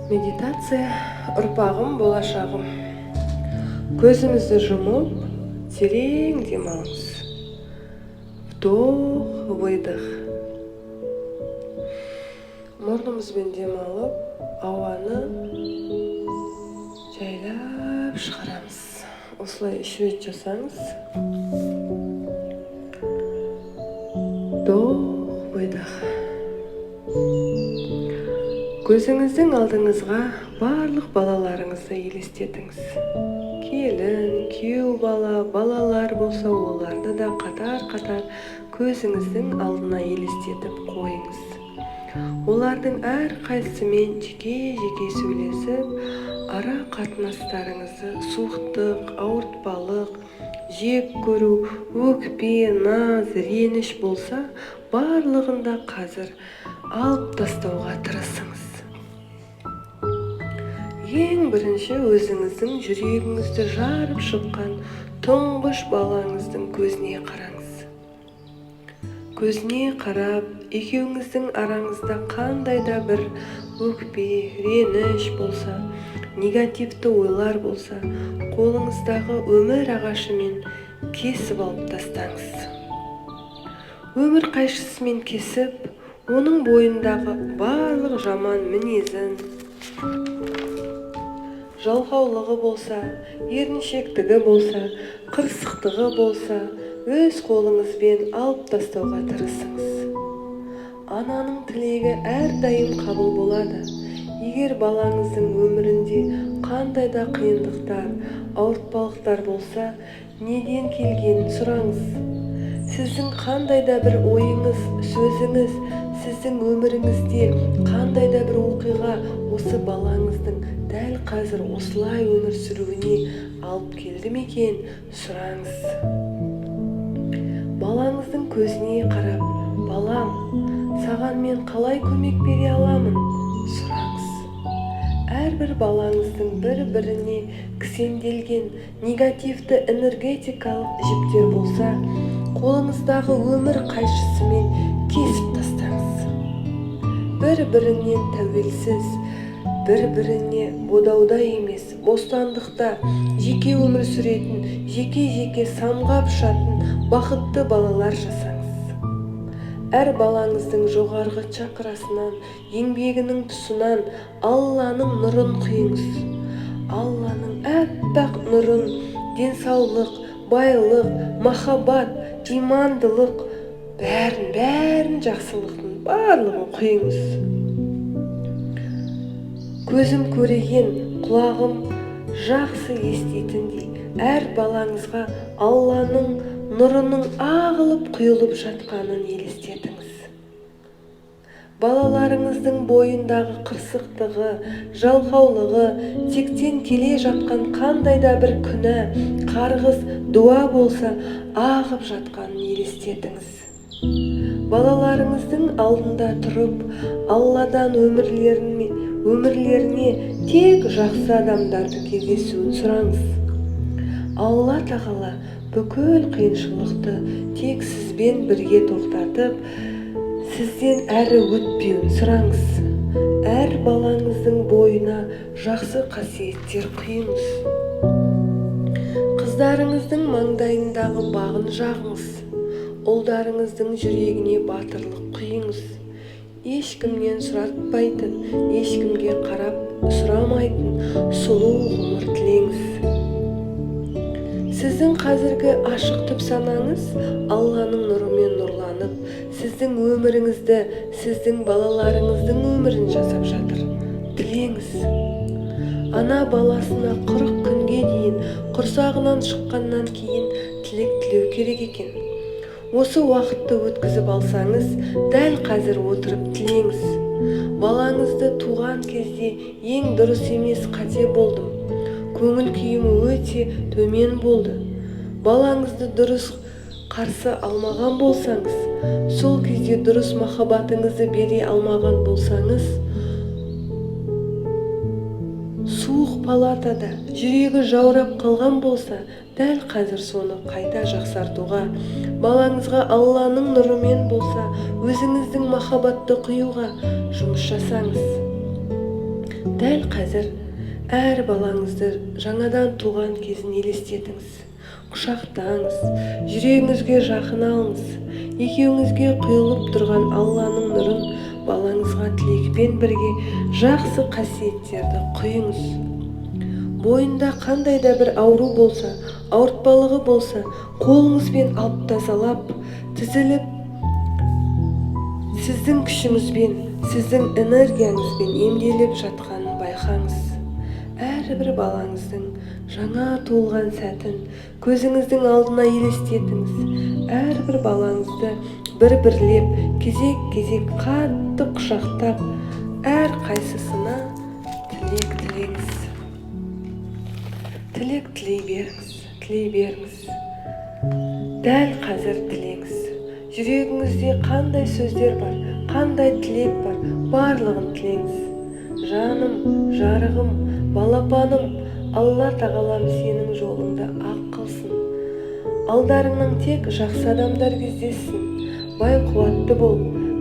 Медитация ұрпағым, болашағым. Көзіңізді жұмып, терең демалыңыз. Вдох, выдох. Мұрнымызбен демалып, ауаны жайлап шығарамыз. Осылай 3 рет жасаңыз. Вдох, выдох. Көзіңіздің алдыңызға барлық балаларыңызды елестетіңіз. Келін, күйеу бала, балалар болса, оларды да қатар-қатар көзіңіздің алдына елестетіп қойыңыз. Олардың әрқайсысымен жеке-жеке сөйлесіп, ара қатынастарыңызды суықтық, ауыртпалық, жек көру, өкпе, наз, реніш болса, барлығында қазір алып тастауға тырысыңыз. Ең бірінші өзіңіздің жүрегіңізді жарып шыққан тұңғыш балаңыздың көзіне қараңыз. Көзіне қарап, екеуіңіздің араңызда қандай да бір өкпе, реніш болса, негативті ойлар болса, қолыңыздағы өмір ағашымен кесіп алып тастаңыз. Өмір қайшысымен кесіп, оның бойындағы барлық жаман мінезін, жалқаулығы болса, еріншектігі болса, қырсықтығы болса, өз қолыңызбен алып тастауға тырысыңыз. Ананың тілегі әрдайым қабыл болады. Егер балаңыздың өмірінде қандай да қиындықтар, ауыртпалықтар болса, неден келгенін сұраңыз. Сіздің қандай да бір ойыңыз, сөзіңіз, сіздің өміріңізде қандай да бір оқиға осы балаңыздың дәл қазір осылай өмір сүруіне алып келді ме екен, сұраңыз. Балаңыздың көзіне қарап, балам, саған мен қалай көмек бере аламын, сұраңыз. Әрбір балаңыздың бір-біріне кісенделген негативті энергетикалық жіптер болса, қолыңыздағы өмір қайшысымен кесіп тастаңыз. Бір-бірінен тәуелсіз, бір-біріне бодауда емес, бостандықта жеке өмір сүретін, жеке-жеке самғап ұшатын бақытты балалар жасаңыз. Әр балаңыздың жоғарғы чакрасынан, еңбегінің тұсынан Алланың нұрын құйыңыз. Алланың әппақ нұрын, денсаулық, байлық, махаббат, имандылық, бәрін жақсылықтың барлығын құйыңыз. Көзім көреген, құлағым жақсы еститіндей, әр балаңызға Алланың нұрының ағылып құйылып жатқанын елестетіңіз. Балаларыңыздың бойындағы қырсықтығы, жалқаулығы, тектен келе жатқан қандай да бір күнә, қарғыс, дуа болса, ағып жатқанын елестетіңіз. Балаларыңыздың алдында тұрып, Алладан өмірлеріне тек жақсы адамдарды кездесуін сұраңыз. Алла тағала бүкіл қиыншылықты тек сізбен бірге тоқтатып, сізден әрі өтпеуін сұраңыз. Әр балаңыздың бойына жақсы қасиеттер құйыңыз. Қыздарыңыздың маңдайындағы бағын жағыңыз. Ұлдарыңыздың жүрегіне батырлық құйыңыз. Ешкімнен сұратпайтын, ешкімге қарап сұрамайтын сұлу ғұмыр тілеңіз. Сіздің қазіргі ашық түп санаңыз Алланың нұрымен нұрланып, сіздің өміріңізді, сіздің балаларыңыздың өмірін жасап жатыр. Тілеңіз. Ана баласына 40 күнге дейін құрсағынан шыққаннан кейін тілек тілеу керек екен. Осы уақытты өткізіп алсаңыз, дәл қазір отырып тілеңіз. Балаңызды туған кезде ең дұрыс емес қате болдым. Көңіл күйім өте төмен болды. Балаңызды дұрыс қарсы алмаған болсаңыз, сол кезде дұрыс махаббатыңызды бере алмаған болсаңыз, суық палатада жүрегі жаурап қалған болса, дәл қазір соны қайта жақсартуға, балаңызға Алланың нұрымен болса, өзіңіздің махаббатты құюға жұмыс жасаңыз. Дәл қазір әр балаңызды жаңадан туған кезін елестетіңіз, құшақтаңыз, жүрегіңізге жақын алыңыз, екеуіңізге құйылып тұрған Алланың нұрын балаңызға тілекпен бірге жақсы қасиеттерді құйыңыз. Бойында қандай да бір ауру болса, ауыртпалығы болса, қолыңызбен алып тазалап, тізіліп, сіздің күшіңізбен, сіздің энергияңызбен емделіп жатқанын байқаңыз. Әрбір балаңыздың жаңа туылған сәтін көзіңіздің алдына елестетіңіз. Әрбір балаңызды бір-бірлеп, кезек-кезек қатты құшақтап, әр қайсысына тілек тілеңіз. Тілек тілей беріңіз. Дәл қазір тілеңіз. Жүрегіңізде қандай сөздер бар, қандай тілек бар, барлығын тілеңіз. Жаным, жарығым, балапаным, Алла тағалам сенің жолыңды ақ қылсын. Алдарыңнан тек жақсы адамдар кездессін. Бай қуатты бол,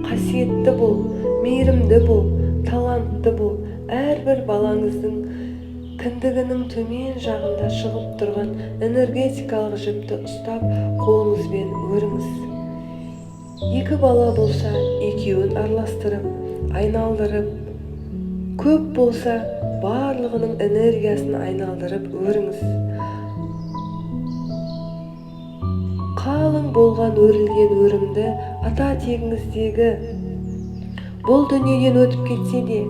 қасиетті бол, мейірімді бол, талантты бол. Әрбір балаңыздың кіндігінің төмен жағында шығып тұрған энергетикалық жіпті ұстап, қолыңызбен өріңіз. Екі бала болса, екеуін араластырып, айналдырып, көп болса, барлығының энергиясын айналдырып өріңіз. Қалың болған өрілген өрімді ата тегіңіздегі бұл дүниеден өтіп кетсе де,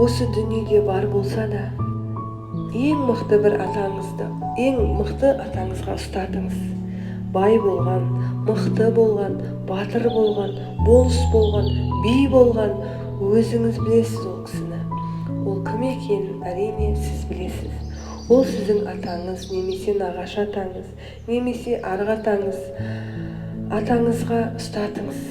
осы дүниеде бар болса да, ең мықты атаңызға ұстатыңыз. Бай болған, мықты болған, батыр болған, болыс болған, би болған, өзіңіз білесіз ол кісіні. Ол кім екенін әрине сіз білесіз. Ол сіздің атаңыз, немесе нағашы атаңыз, немесе арғы атаңызға ұстатыңыз.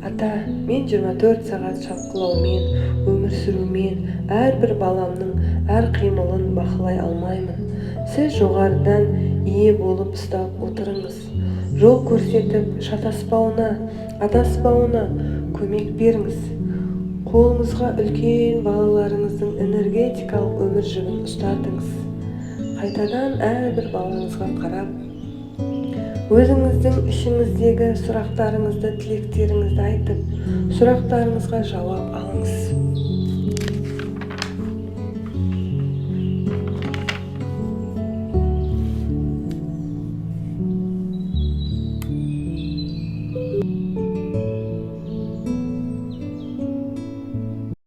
Ата, мен 24 сағат шапқылаумен, өмір сүрумен, әрбір баламның әр қимылын бақылай алмаймын. Сіз жоғарыдан ие болып ұстап отырыңыз. Жол көрсетіп, шатаспауына, адаспауына көмек беріңіз. Қолыңызға үлкен балаларыңыздың энергетикалық өмір жігін ұстатыңыз. Қайтадан әрбір балаңызға қарап, өзіңіздің ішіңіздегі сұрақтарыңызды, тілектеріңізді айтып, сұрақтарыңызға жауап алыңыз.